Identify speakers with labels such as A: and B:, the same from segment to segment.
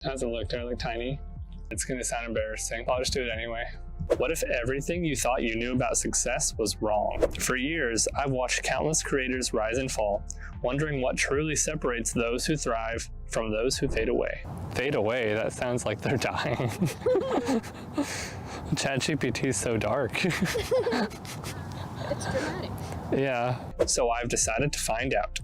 A: How's it look? Do I look tiny? It's gonna sound embarrassing. I'll just do it anyway. What if everything you thought you knew about success was wrong? For years, I've watched countless creators rise and fall, wondering what truly separates those who thrive from those who fade away. Fade away? That sounds like they're dying. ChatGPT is so dark.
B: It's dramatic.
A: Yeah. So I've decided to find out.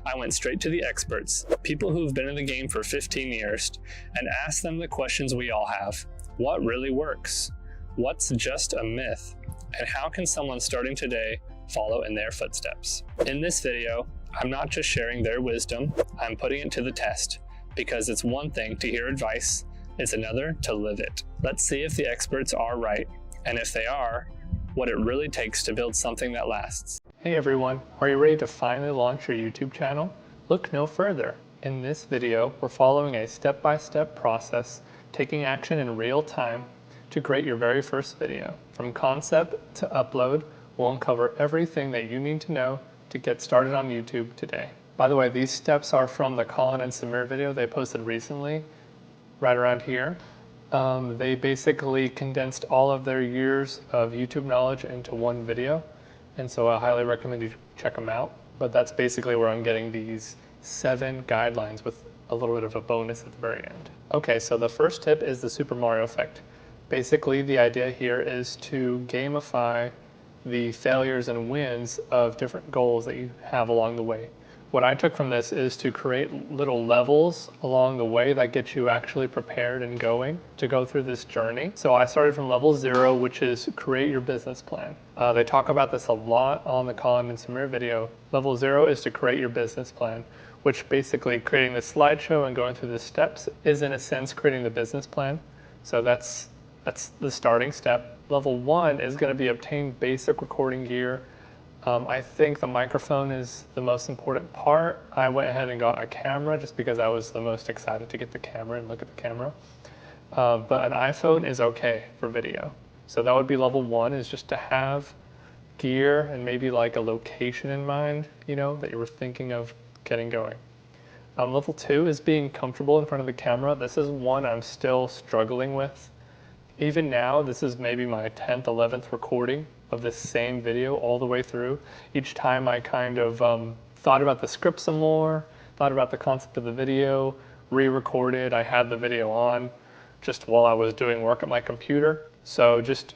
A: I went straight to the experts, people who've been in the game for 15 years, and asked them the questions we all have. What really works? What's just a myth? And how can someone starting today follow in their footsteps? In this video, I'm not just sharing their wisdom, I'm putting it to the test, because it's one thing to hear advice, it's another to live it. Let's see if the experts are right, and if they are, what it really takes to build something that lasts. Hey everyone, are you ready to finally launch your YouTube channel? Look no further. In this video, we're following a step-by-step process, taking action in real time to create your very first video. From concept to upload, we'll uncover everything that you need to know to get started on YouTube today. By the way, these steps are from the Colin and Samir video they posted recently, right around here. They basically condensed all of their years of YouTube knowledge into one video. And so I highly recommend you check them out. But that's basically where I'm getting these 7 guidelines with a little bit of a bonus at the very end. Okay, so the first tip is the Super Mario effect. Basically, the idea here is to gamify the failures and wins of different goals that you have along the way. What I took from this is to create little levels along the way that get you actually prepared and going to go through this journey. So I started from level 0, which is create your business plan. They talk about this a lot on the Colin and Samir video. Level 0 is to create your business plan, which basically creating the slideshow and going through the steps is in a sense creating the business plan. So that's the starting step. Level 1 is going to be obtain basic recording gear. I think the microphone is the most important part. I went ahead and got a camera just because I was the most excited to get the camera and look at the camera. But an iPhone is okay for video. So that would be level 1, is just to have gear and maybe like a location in mind, you know, that you were thinking of getting going. Level 2 is being comfortable in front of the camera. This is one I'm still struggling with. Even now, this is maybe my 10th, 11th recording of this same video all the way through. Each time I kind of thought about the script some more, thought about the concept of the video, re-recorded. I had the video on just while I was doing work at my computer. So just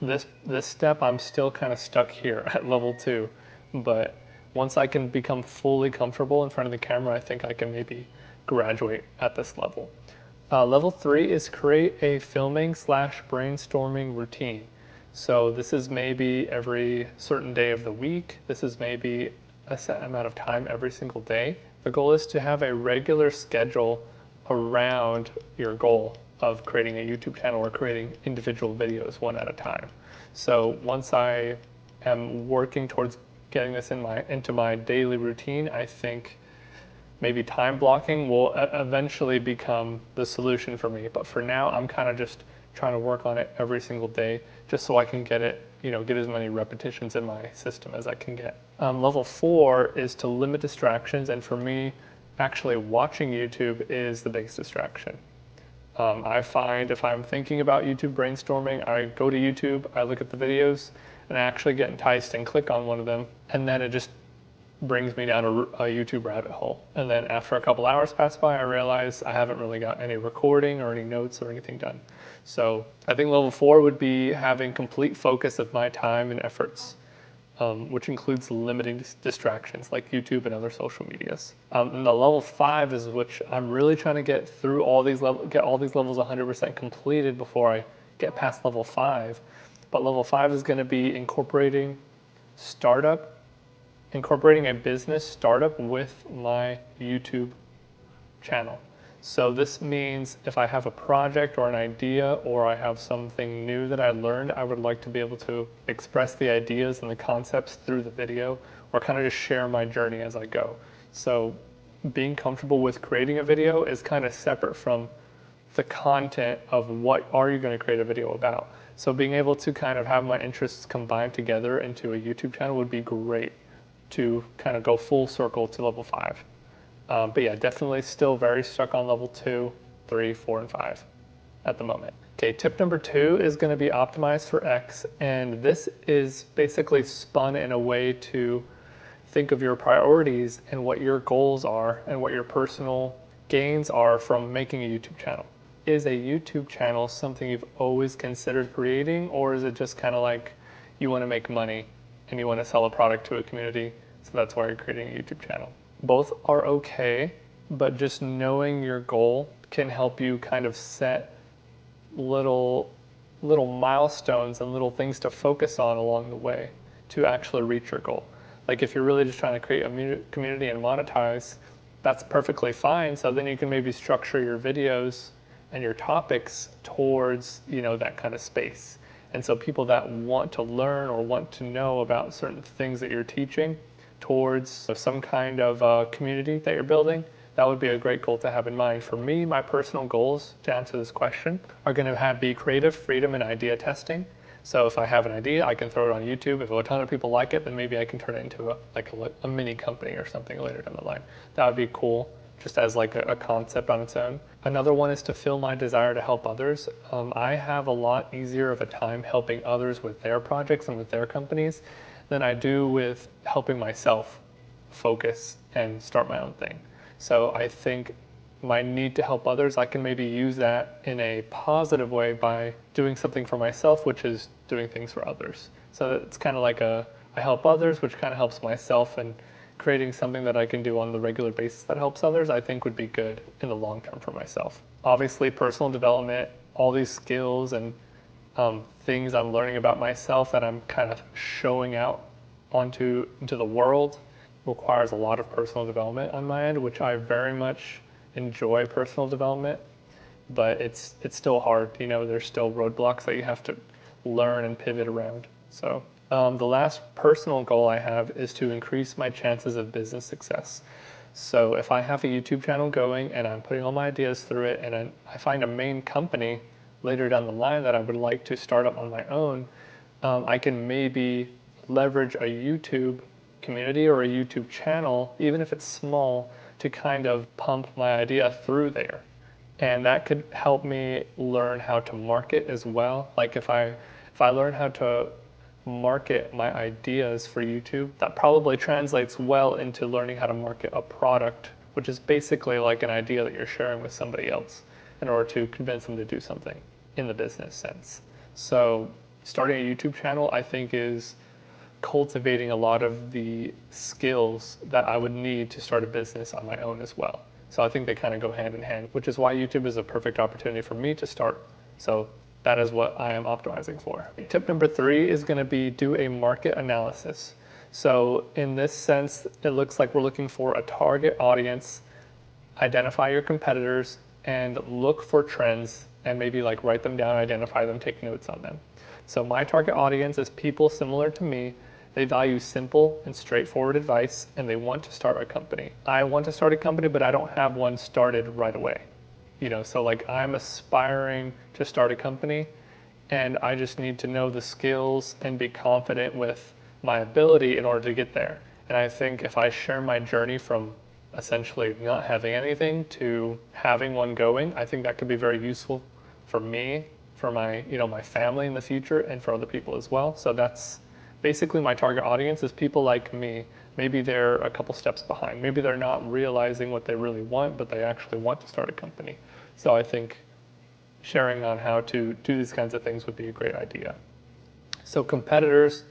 A: this step, I'm still kind of stuck here at level 2. But once I can become fully comfortable in front of the camera, I think I can maybe graduate at this level. Level 3 is create a filming/brainstorming routine. So this is maybe every certain day of the week. This is maybe a set amount of time every single day. The goal is to have a regular schedule around your goal of creating a YouTube channel or creating individual videos one at a time. So once I am working towards getting this into my daily routine, I think maybe time blocking will eventually become the solution for me. But for now, I'm kind of just trying to work on it every single day just so I can get it, get as many repetitions in my system as I can get. Level 4 is to limit distractions. And for me, actually watching YouTube is the biggest distraction. I find if I'm thinking about YouTube brainstorming, I go to YouTube, I look at the videos, and I actually get enticed and click on one of them. And then it just brings me down a YouTube rabbit hole. And then after a couple hours pass by, I realize I haven't really got any recording or any notes or anything done. So I think level 4 would be having complete focus of my time and efforts, which includes limiting distractions like YouTube and other social medias. And the level 5 is which I'm really trying to get through all these levels 100% completed before I get past level 5. But level 5 is going to be incorporating a business startup with my YouTube channel. So this means if I have a project or an idea or I have something new that I learned, I would like to be able to express the ideas and the concepts through the video or kind of just share my journey as I go. So being comfortable with creating a video is kind of separate from the content of what are you going to create a video about. So being able to kind of have my interests combined together into a YouTube channel would be great to kind of go full circle to level 5. But yeah, definitely still very stuck on level 2. 3, 4, and 5 at the moment. Okay, tip number 2 is going to be optimized for X, and this is basically spun in a way to think of your priorities and what your goals are and what your personal gains are from making a YouTube channel. Is a YouTube channel something you've always considered creating, or is it just kind of like you want to make money and you want to sell a product to a community, so that's why you're creating a YouTube channel? Both are okay, but just knowing your goal can help you kind of set little milestones and little things to focus on along the way to actually reach your goal. Like if you're really just trying to create a community and monetize, that's perfectly fine. So then you can maybe structure your videos and your topics towards, that kind of space. And so people that want to learn or want to know about certain things that you're teaching towards some kind of community that you're building, that would be a great goal to have in mind. For me, my personal goals to answer this question are going to be creative freedom and idea testing. So if I have an idea, I can throw it on YouTube. If a ton of people like it, then maybe I can turn it into a mini company or something later down the line. That would be cool, just as like a concept on its own. Another one is to fill my desire to help others. I have a lot easier of a time helping others with their projects and with their companies than I do with helping myself focus and start my own thing. So I think my need to help others, I can maybe use that in a positive way by doing something for myself, which is doing things for others. So it's kind of like I help others, which kind of helps myself, and creating something that I can do on the regular basis that helps others, I think would be good in the long term for myself. Obviously, personal development, all these skills and things I'm learning about myself that I'm kind of showing out into the world requires a lot of personal development on my end, which I very much enjoy personal development, but it's still hard. There's still roadblocks that you have to learn and pivot around. So the last personal goal I have is to increase my chances of business success. So if I have a YouTube channel going and I'm putting all my ideas through it, and I find a main company later down the line that I would like to start up on my own, I can maybe leverage a YouTube community or a YouTube channel, even if it's small, to kind of pump my idea through there. And that could help me learn how to market as well. Like if I learn how to market my ideas for YouTube, that probably translates well into learning how to market a product, which is basically like an idea that you're sharing with somebody else in order to convince them to do something in the business sense. So starting a YouTube channel, I think, is cultivating a lot of the skills that I would need to start a business on my own as well. So I think they kind of go hand in hand, which is why YouTube is a perfect opportunity for me to start. So that is what I am optimizing for. Tip number 3 is going to be do a market analysis. So in this sense, it looks like we're looking for a target audience, identify your competitors, and look for trends and maybe like write them down, identify them, take notes on them. So my target audience is people similar to me. They value simple and straightforward advice, and they want to start a company. I want to start a company, but I don't have one started right away. So like I'm aspiring to start a company, and I just need to know the skills and be confident with my ability in order to get there. And I think if I share my journey from essentially not having anything to having one going, I think that could be very useful for me, for my, my family in the future, and for other people as well. So that's basically my target audience is people like me. Maybe they're a couple steps behind. Maybe they're not realizing what they really want, but they actually want to start a company. So I think sharing on how to do these kinds of things would be a great idea. So competitors,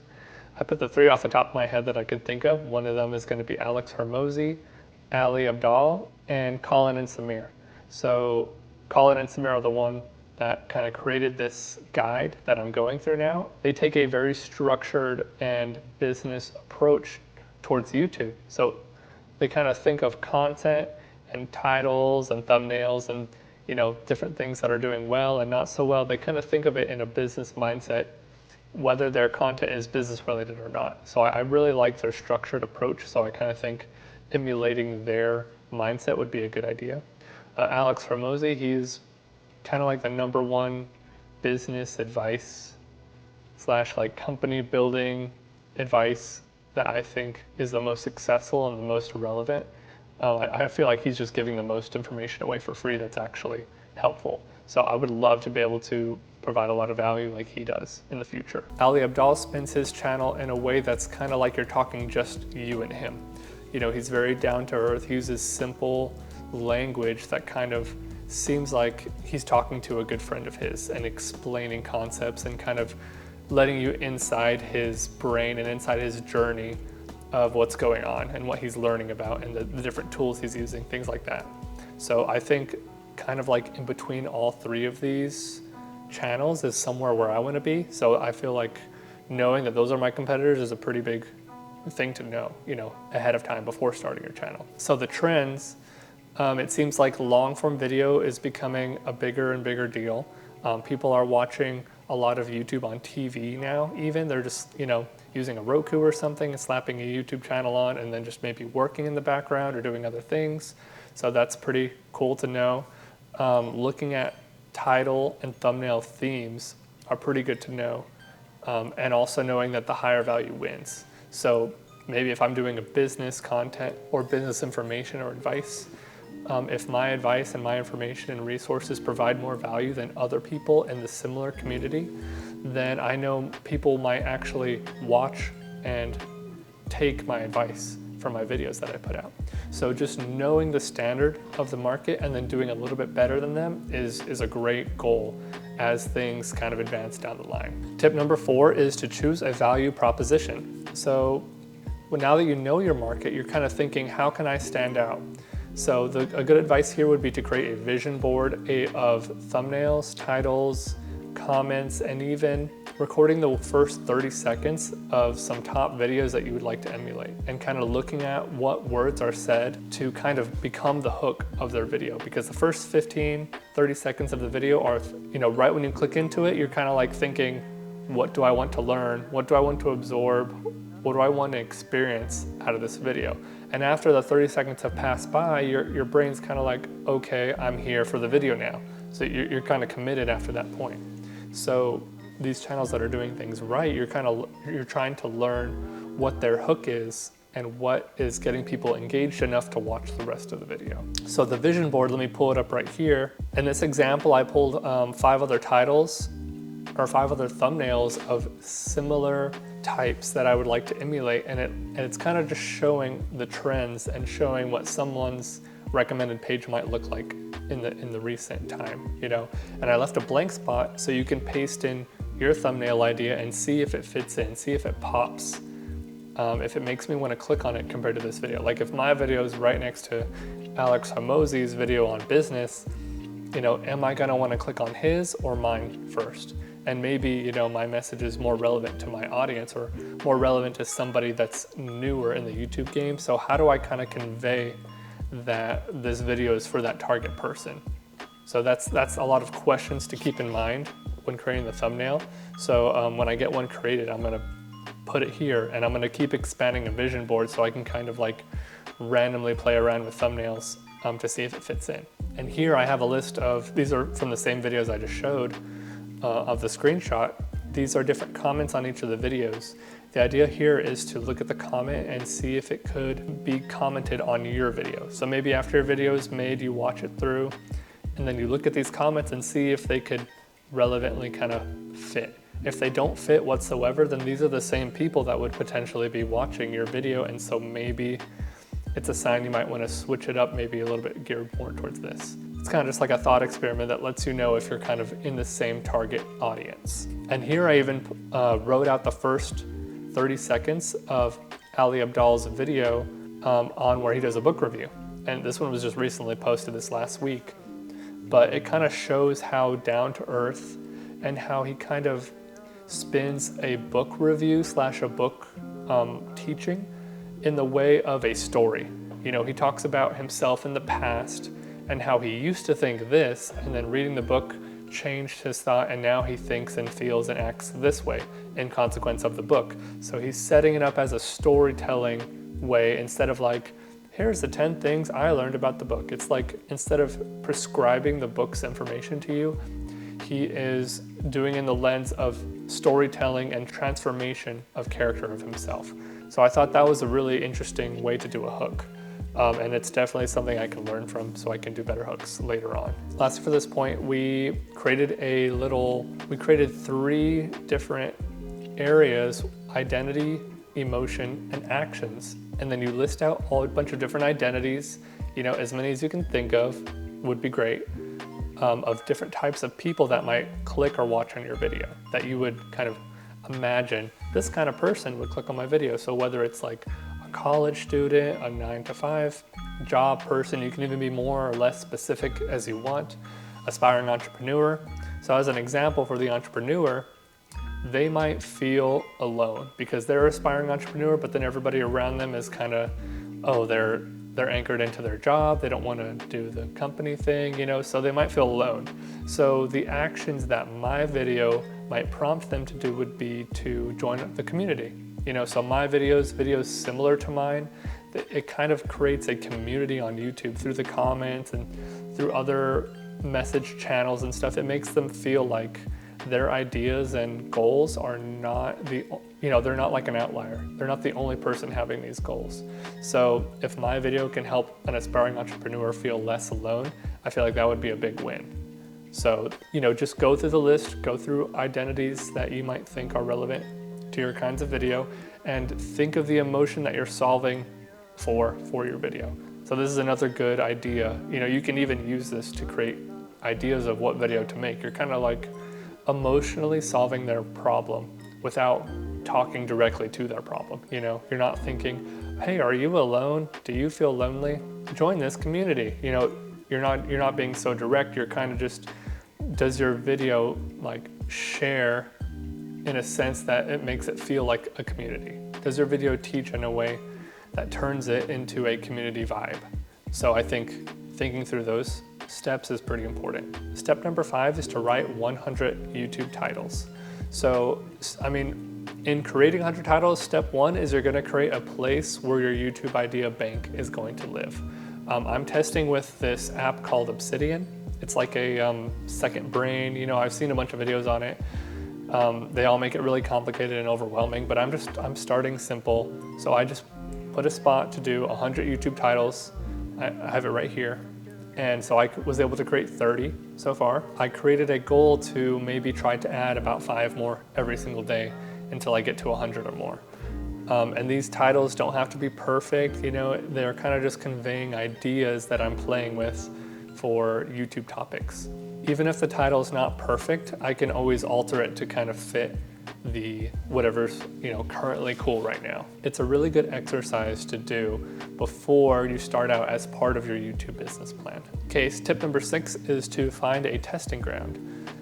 A: I put the 3 off the top of my head that I could think of. One of them is going to be Alex Hormozi, Ali Abdal, and Colin and Samir. So Colin and Samir are the one that kind of created this guide that I'm going through now. They take a very structured and business approach towards YouTube. So they kind of think of content and titles and thumbnails and different things that are doing well and not so well. They kind of think of it in a business mindset, whether their content is business related or not. So I really like their structured approach. So I kind of think emulating their mindset would be a good idea. Alex Hormozi, he's kind of like the #1 business advice / like company building advice that I think is the most successful and the most relevant. I feel like he's just giving the most information away for free that's actually helpful. So I would love to be able to provide a lot of value like he does in the future. Ali Abdaal spins his channel in a way that's kind of like you're talking just you and him. You know, he's very down to earth. He uses simple language that kind of seems like he's talking to a good friend of his and explaining concepts and kind of letting you inside his brain and inside his journey of what's going on and what he's learning about and the different tools he's using, things like that. So I think kind of like in between all three of these channels is somewhere where I want to be. So I feel like knowing that those are my competitors is a pretty big thing to know, you know, ahead of time before starting your channel. So the trends, it seems like long form video is becoming a bigger and bigger deal. People are watching a lot of YouTube on TV now, even. They're just, you know, using a Roku or something and slapping a YouTube channel on and then just maybe working in the background or doing other things. So that's pretty cool to know. Looking at title and thumbnail themes are pretty good to know. And also knowing that the higher value wins. So maybe if I'm doing a business content or business information or advice, if my advice and my information and resources provide more value than other people in the similar community, then I know people might actually watch and take my advice from my videos that I put out. So just knowing the standard of the market and then doing a little bit better than them is a great goal as things kind of advance down the line. Tip number 4 is to choose a value proposition. So now that you know your market, you're kind of thinking, how can I stand out? So a good advice here would be to create a vision board of thumbnails, titles, comments, and even recording the first 30 seconds of some top videos that you would like to emulate and kind of looking at what words are said to kind of become the hook of their video, because the first 15, 30 seconds of the video are, you know, right when you click into it, you're kind of like thinking, what do I want to learn? What do I want to absorb? What do I want to experience out of this video? And after the 30 seconds have passed by, your brain's kind of like, okay, I'm here for the video now. So you're kind of committed after that point. So these channels that are doing things right, you're trying to learn what their hook is and what is getting people engaged enough to watch the rest of the video. So the vision board, let me pull it up right here. In this example, I pulled 5 other titles or 5 other thumbnails of similar types that I would like to emulate, and it's kind of just showing the trends and showing what someone's recommended page might look like in the recent time, you know. And I left a blank spot so you can paste in your thumbnail idea and see if it fits in, see if it pops, if it makes me want to click on it compared to this video. Like if my video is right next to Alex Hormozi's video on business, you know, am I gonna want to click on his or mine first? And maybe, you know, my message is more relevant to my audience or more relevant to somebody that's newer in the YouTube game. So how do I kind of convey that this video is for that target person? So that's a lot of questions to keep in mind when creating the thumbnail. So when I get one created, I'm gonna put it here and I'm gonna keep expanding a vision board so I can kind of like randomly play around with thumbnails to see if it fits in. And here I have a list of, these are from the same videos I just showed, of the screenshot. These are different comments on each of the videos. The idea here is to look at the comment and see if it could be commented on your video. So maybe after your video is made, you watch it through, and then you look at these comments and see if they could relevantly kind of fit. If they don't fit whatsoever, then these are the same people that would potentially be watching your video, and so maybe it's a sign you might want to switch it up, maybe a little bit geared more towards this. It's kind of just like a thought experiment that lets you know if you're kind of in the same target audience. And here I even wrote out the first 30 seconds of Ali Abdaal's video on where he does a book review. And this one was just recently posted this last week. But it kind of shows how down to earth and how he kind of spins a book review / a book teaching in the way of a story. You know, he talks about himself in the past and how he used to think this, and then reading the book changed his thought, and now he thinks and feels and acts this way in consequence of the book. So he's setting it up as a storytelling way instead of like, here's the 10 things I learned about the book. It's like, instead of prescribing the book's information to you, he is doing in the lens of storytelling and transformation of character of himself. So I thought that was a really interesting way to do a hook. And it's definitely something I can learn from so I can do better hooks later on. Lastly, for this point, we created 3 different areas: identity, emotion, and actions. And then you list out a bunch of different identities, as many as you can think of would be great, of different types of people that might click or watch on your video, that you would kind of imagine this kind of person would click on my video. So whether it's like a college student, a 9-to-5 job person, you can even be more or less specific as you want, aspiring entrepreneur. So as an example, for the entrepreneur, they might feel alone because they're an aspiring entrepreneur, but then everybody around them is kind of, they're anchored into their job. They don't want to do the company thing, so they might feel alone. So the actions that my video might prompt them to do would be to join the community. So my videos similar to mine, it kind of creates a community on YouTube through the comments and through other message channels and stuff. It makes them feel like their ideas and goals are not they're not like an outlier. They're not the only person having these goals. So if my video can help an aspiring entrepreneur feel less alone, I feel like that would be a big win. So, just go through the list, go through identities that you might think are relevant to your kinds of video, and think of the emotion that you're solving for your video. So this is another good idea. You can even use this to create ideas of what video to make. You're kind of like emotionally solving their problem without talking directly to their problem. You're not thinking, hey, are you alone? Do you feel lonely? Join this community. You're not being so direct. You're kind of just, does your video like share in a sense that it makes it feel like a community? Does your video teach in a way that turns it into a community vibe? So I think thinking through those steps is pretty important. Step number 5 is to write 100 YouTube titles. So, in creating 100 titles, step 1 is you're gonna create a place where your YouTube idea bank is going to live. I'm testing with this app called Obsidian. It's like a second brain. I've seen a bunch of videos on it. They all make it really complicated and overwhelming, but I'm starting simple. So I just put a spot to do 100 YouTube titles. I have it right here. And so I was able to create 30 so far. I created a goal to maybe try to add about 5 more every single day until I get to 100 or more. And these titles don't have to be perfect, they're kind of just conveying ideas that I'm playing with for YouTube topics. Even if the title's not perfect, I can always alter it to kind of fit the whatever's currently cool right now. It's a really good exercise to do before you start out as part of your YouTube business plan. Okay, so tip number 6 is to find a testing ground.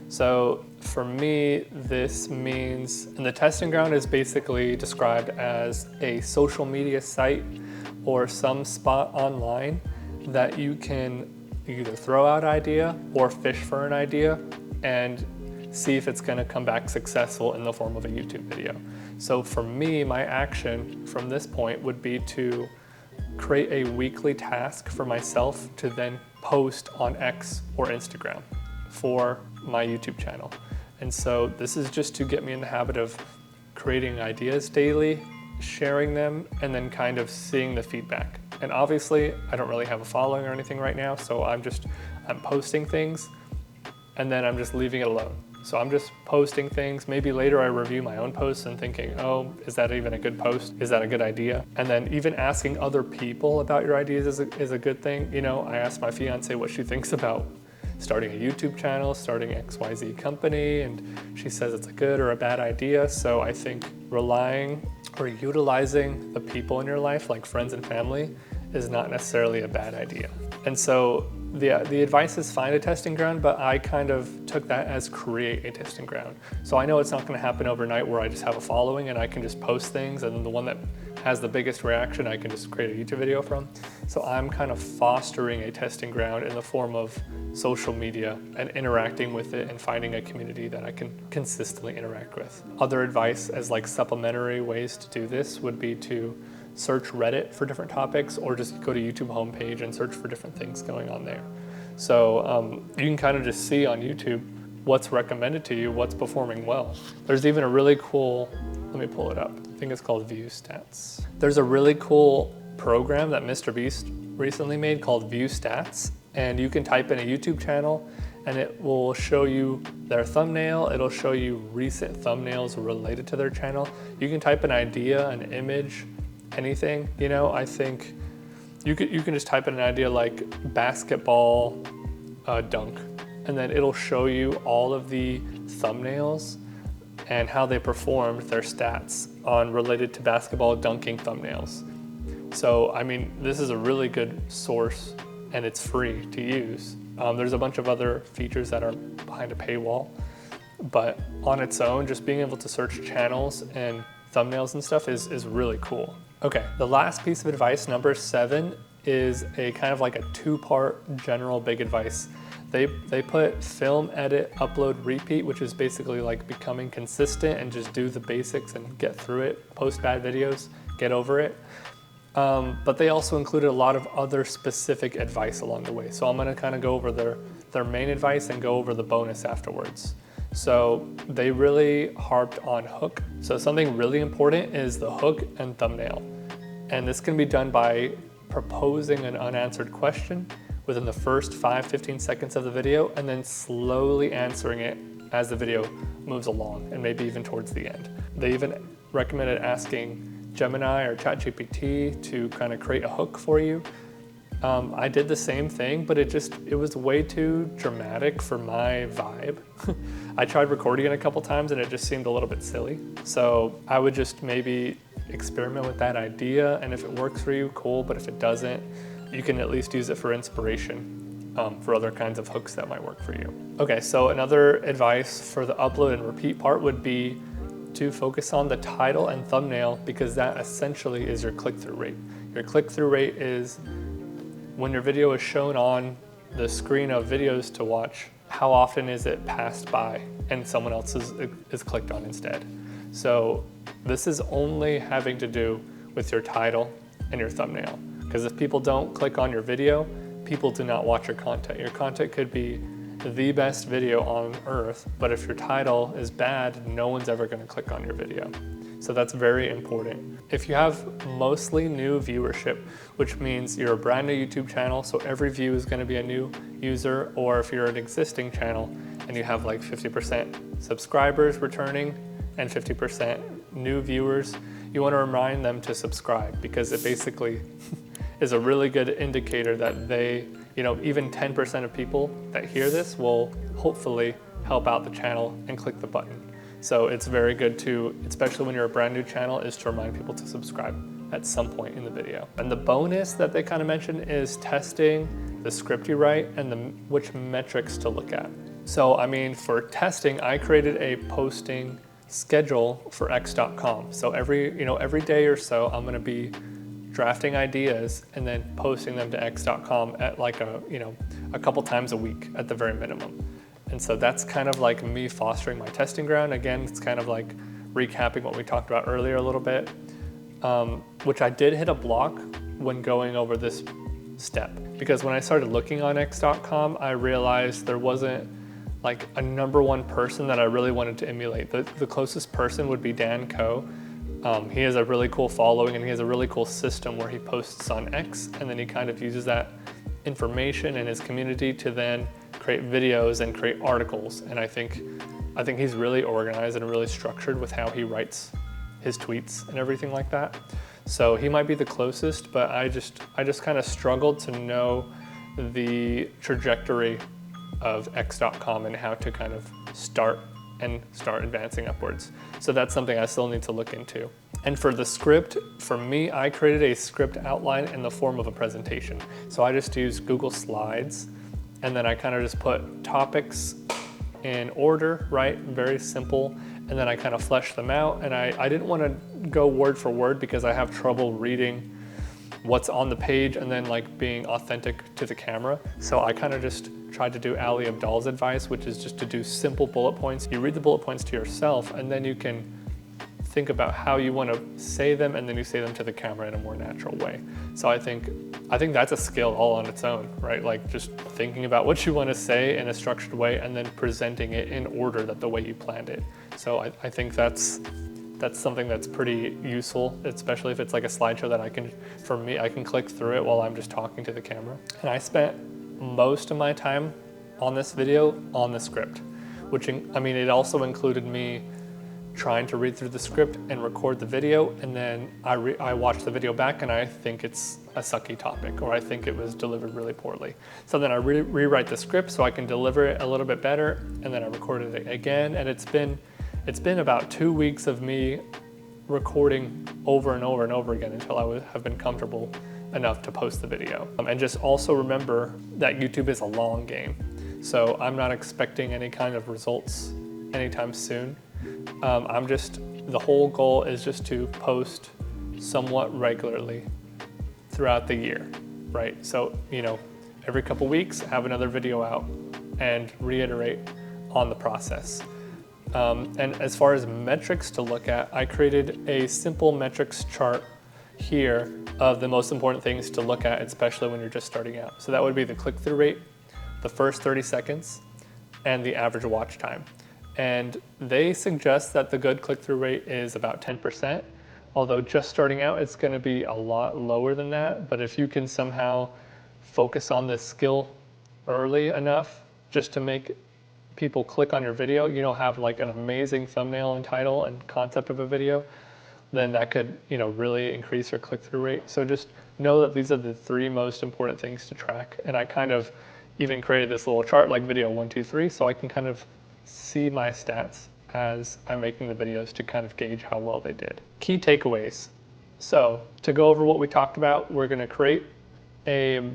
A: So for me, this means, and the testing ground is basically described as a social media site or some spot online that you can either throw out an idea or fish for an idea and see if it's gonna come back successful in the form of a YouTube video. So for me, my action from this point would be to create a weekly task for myself to then post on X or Instagram for my YouTube channel. And so this is just to get me in the habit of creating ideas daily, sharing them, and then kind of seeing the feedback. And obviously, I don't really have a following or anything right now, so I'm posting things, and then I'm just leaving it alone. So I'm just posting things. Maybe later I review my own posts and thinking, oh, is that even a good post? Is that a good idea? And then even asking other people about your ideas is a good thing. I asked my fiance what she thinks about starting a YouTube channel, starting XYZ company, and she says it's a good or a bad idea. So I think relying or utilizing the people in your life, like friends and family, is not necessarily a bad idea. And so the advice is find a testing ground, but I kind of took that as create a testing ground. So I know it's not gonna happen overnight where I just have a following and I can just post things, and then the one that has the biggest reaction I can just create a YouTube video from. So I'm kind of fostering a testing ground in the form of social media and interacting with it and finding a community that I can consistently interact with. Other advice as like supplementary ways to do this would be to search Reddit for different topics, or just go to YouTube homepage and search for different things going on there. So you can kind of just see on YouTube what's recommended to you, what's performing well. There's even a really cool, let me pull it up. I think it's called View Stats. There's a really cool program that Mr. Beast recently made called View Stats, and you can type in a YouTube channel and it will show you their thumbnail. It'll show you recent thumbnails related to their channel. You can type an idea, an image, anything. You know, I think you can just type in an idea like basketball dunk, and then it'll show you all of the thumbnails and how they performed, their stats on related to basketball dunking thumbnails. So, I mean, this is a really good source and it's free to use. There's a bunch of other features that are behind a paywall, but on its own, just being able to search channels and thumbnails and stuff is really cool. Okay, the last piece of advice, number 7, is a kind of like a 2-part general big advice. They put film, edit, upload, repeat, which is basically like becoming consistent and just do the basics and get through it, post bad videos, get over it. But they also included a lot of other specific advice along the way. So I'm gonna kind of go over their main advice and go over the bonus afterwards. So they really harped on hook. So something really important is the hook and thumbnail. And this can be done by proposing an unanswered question within the first 5-15 seconds of the video and then slowly answering it as the video moves along and maybe even towards the end. They even recommended asking Gemini or ChatGPT to kind of create a hook for you. I did the same thing, but it was way too dramatic for my vibe. I tried recording it a couple times and it just seemed a little bit silly. So I would just maybe experiment with that idea, and if it works for you, cool, but if it doesn't, you can at least use it for inspiration for other kinds of hooks that might work for you. Okay, so another advice for the upload and repeat part would be to focus on the title and thumbnail, because that essentially is your click-through rate. Your click-through rate is when your video is shown on the screen of videos to watch, how often is it passed by and someone else is clicked on instead. So this is only having to do with your title and your thumbnail, because if people don't click on your video, people do not watch your content. Your content could be the best video on earth, but if your title is bad, no one's ever going to click on your video. So that's very important. If you have mostly new viewership, which means you're a brand new YouTube channel, so every view is going to be a new user, or if you're an existing channel and you have like 50% subscribers returning and 50% new viewers, you want to remind them to subscribe, because it basically is a really good indicator that they, you know, even 10% of people that hear this will hopefully help out the channel and click the button. So it's very good to, especially when you're a brand new channel, is to remind people to subscribe at some point in the video. And the bonus that they kind of mentioned is testing the script you write and which metrics to look at. So, I mean, for testing, I created a posting schedule for x.com. So every day or so, I'm gonna be drafting ideas and then posting them to x.com at like a couple times a week at the very minimum. And so that's kind of like me fostering my testing ground. Again, it's kind of like recapping what we talked about earlier a little bit, which I did hit a block when going over this step. Because when I started looking on x.com, I realized there wasn't like a number one person that I really wanted to emulate. The closest person would be Dan Coe. He has a really cool following and he has a really cool system where he posts on X, and then he kind of uses that information in his community to then create videos and create articles. And I think he's really organized and really structured with how he writes his tweets and everything like that. So he might be the closest, but I just kind of struggled to know the trajectory of x.com and how to kind of start advancing upwards. So that's something I still need to look into. And for the script, for me, I created a script outline in the form of a presentation. So I just used Google Slides, and then I kind of just put topics in order, right? Very simple. And then I kind of fleshed them out. And I didn't want to go word for word because I have trouble reading what's on the page and then like being authentic to the camera. So I kind of just tried to do Ali Abdaal's advice, which is just to do simple bullet points. You read the bullet points to yourself, and then you can think about how you want to say them, and then you say them to the camera in a more natural way. So I think that's a skill all on its own, right? Like just thinking about what you want to say in a structured way and then presenting it in order that the way you planned it. So I think that's that's something that's pretty useful, especially if it's like a slideshow that I can click through it while I'm just talking to the camera. And I spent most of my time on this video on the script, which, I mean, it also included me trying to read through the script and record the video, and then I watch the video back and I think it's a sucky topic, or I think it was delivered really poorly. So then I rewrite the script so I can deliver it a little bit better, and then I recorded it again, and it's been about 2 weeks of me recording over and over and over again until I have been comfortable enough to post the video. And just also remember that YouTube is a long game. So I'm not expecting any kind of results anytime soon. The whole goal is just to post somewhat regularly throughout the year, right? So, you know, every couple weeks, have another video out and reiterate on the process. And as far as metrics to look at, I created a simple metrics chart here of the most important things to look at, especially when you're just starting out. So that would be the click-through rate, the first 30 seconds, and the average watch time. And they suggest that the good click-through rate is about 10%, although just starting out, it's gonna be a lot lower than that. But if you can somehow focus on this skill early enough just to make people click on your video, you know, have like an amazing thumbnail and title and concept of a video, then that could, you know, really increase your click-through rate. So just know that these are the 3 most important things to track. And I kind of even created this little chart like video 1, 2, 3, so I can kind of see my stats as I'm making the videos to kind of gauge how well they did. Key takeaways. So to go over what we talked about, we're gonna create a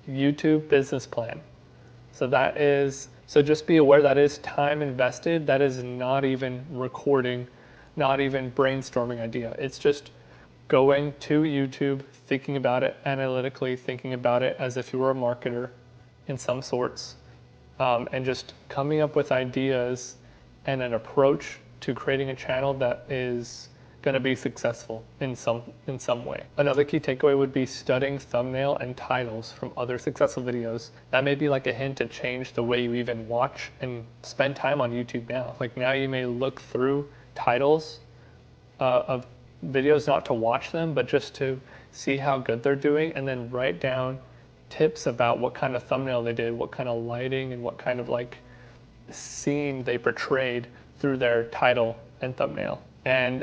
A: YouTube business plan. So just be aware that is time invested. That is not even recording, not even brainstorming idea. It's just going to YouTube, thinking about it analytically, thinking about it as if you were a marketer in some sorts, and just coming up with ideas and an approach to creating a channel that is gonna be successful in some way. Another key takeaway would be studying thumbnail and titles from other successful videos. That may be like a hint to change the way you even watch and spend time on YouTube now. Like now you may look through titles of videos, not to watch them, but just to see how good they're doing, and then write down tips about what kind of thumbnail they did, what kind of lighting, and what kind of like scene they portrayed through their title and thumbnail. And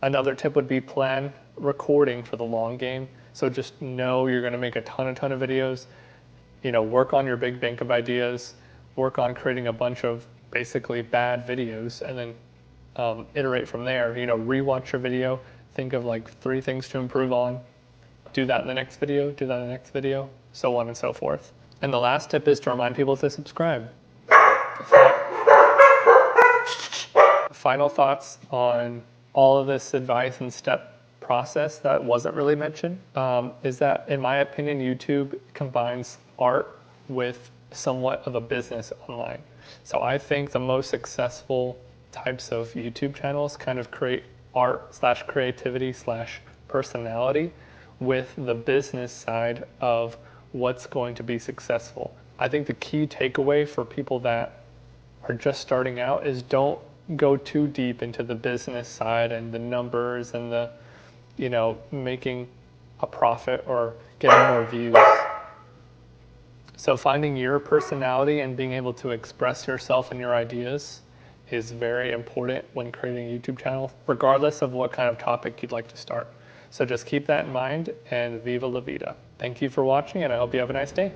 A: another tip would be plan recording for the long game. So just know you're gonna make a ton of videos, you know, work on your big bank of ideas, work on creating a bunch of basically bad videos, and then iterate from there. You know, rewatch your video, think of like 3 things to improve on, do that in the next video, do that in the next video, so on and so forth. And the last tip is to remind people to subscribe. Final thoughts on all of this advice and step process that wasn't really mentioned is that, in my opinion, YouTube combines art with somewhat of a business online. So I think the most successful types of YouTube channels kind of create art / creativity / personality with the business side of what's going to be successful. I think the key takeaway for people that are just starting out is don't go too deep into the business side and the numbers and the, you know, making a profit or getting more views. So finding your personality and being able to express yourself and your ideas is very important when creating a YouTube channel, regardless of what kind of topic you'd like to start. So just keep that in mind, and viva la vida. Thank you for watching, and I hope you have a nice day.